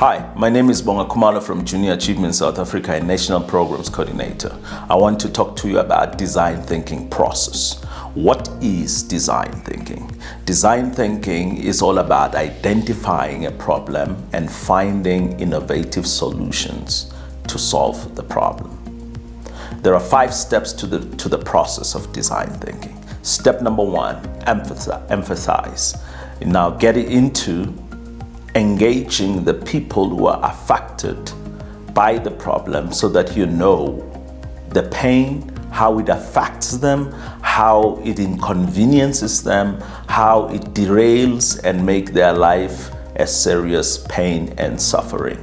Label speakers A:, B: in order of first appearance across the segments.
A: Hi, my name is Bonga Kumalo from Junior Achievement South Africa and National Programs Coordinator. I want to talk to you about design thinking process. What is design thinking? Design thinking is all about identifying a problem and finding innovative solutions to solve the problem. There are 5 steps to the process of design thinking. Step number 1, emphasize. Now get into engaging the people who are affected by the problem so that you know the pain, how it affects them, how it inconveniences them, how it derails and make their life a serious pain and suffering.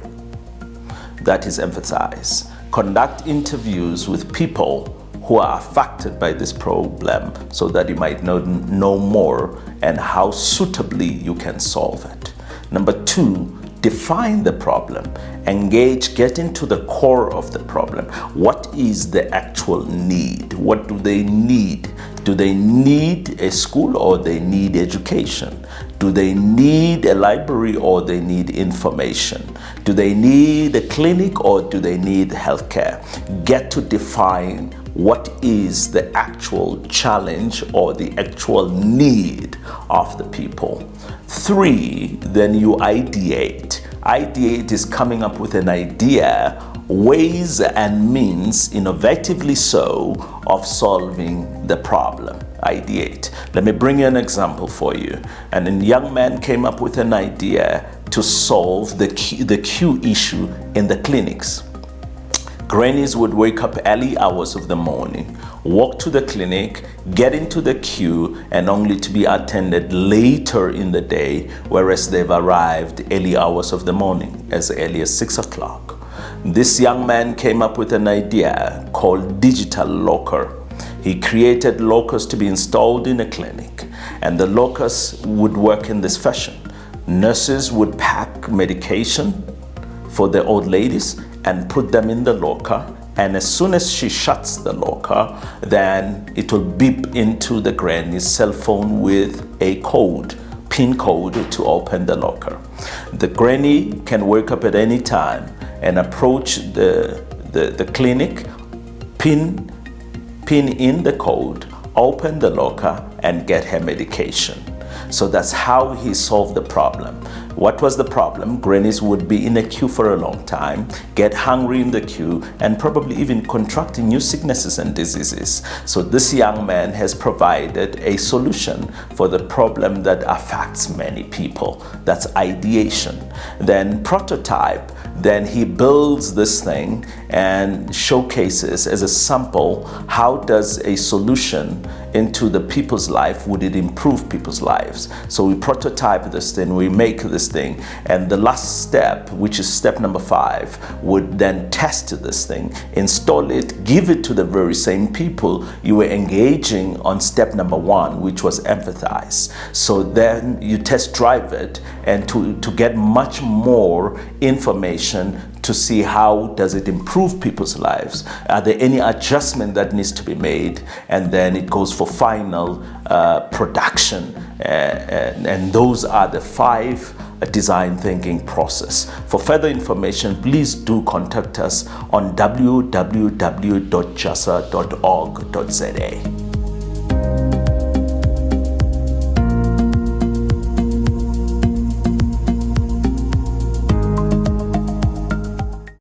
A: That is emphasize. Conduct interviews with people who are affected by this problem so that you might know more and how suitably you can solve it. Number 2, define the problem. Engage, get into the core of the problem. What is the actual need? What do they need? Do they need a school or they need education? Do they need a library or they need information? Do they need a clinic or do they need healthcare? Get to define what is the actual challenge or the actual need of the people. 3, then you ideate. Ideate is coming up with an idea, ways and means, innovatively so, of solving the problem. Ideate. Let me bring you an example for you. And a young man came up with an idea to solve the queue issue in the clinics. Grannies would wake up early hours of the morning, walk to the clinic, get into the queue, and only to be attended later in the day, whereas they've arrived early hours of the morning, as early as 6 o'clock. This young man came up with an idea called digital locker. He created lockers to be installed in a clinic, and the lockers would work in this fashion. Nurses would pack medication for the old ladies and put them in the locker, and as soon as she shuts the locker, then it will beep into the granny's cell phone with a code, PIN code, to open the locker. The granny can wake up at any time and approach the clinic, pin in the code, open the locker, and get her medication. So that's how he solved the problem. What was the problem? Grannies would be in a queue for a long time, get hungry in the queue, and probably even contracting new sicknesses and diseases. So this young man has provided a solution for the problem that affects many people. That's ideation. Then prototype. Then he builds this thing and showcases as a sample how does a solution into the people's life, would it improve people's lives? So we prototype this thing, we make this thing, and the last step, which is step number 5, would then test this thing, install it, give it to the very same people you were engaging on step number 1, which was empathize. So then you test drive it and to get much more information to see how does it improve people's lives. Are there any adjustment that needs to be made? And then it goes for final production. And those are the 5 design thinking process. For further information, please do contact us on www.jasouth.org.za.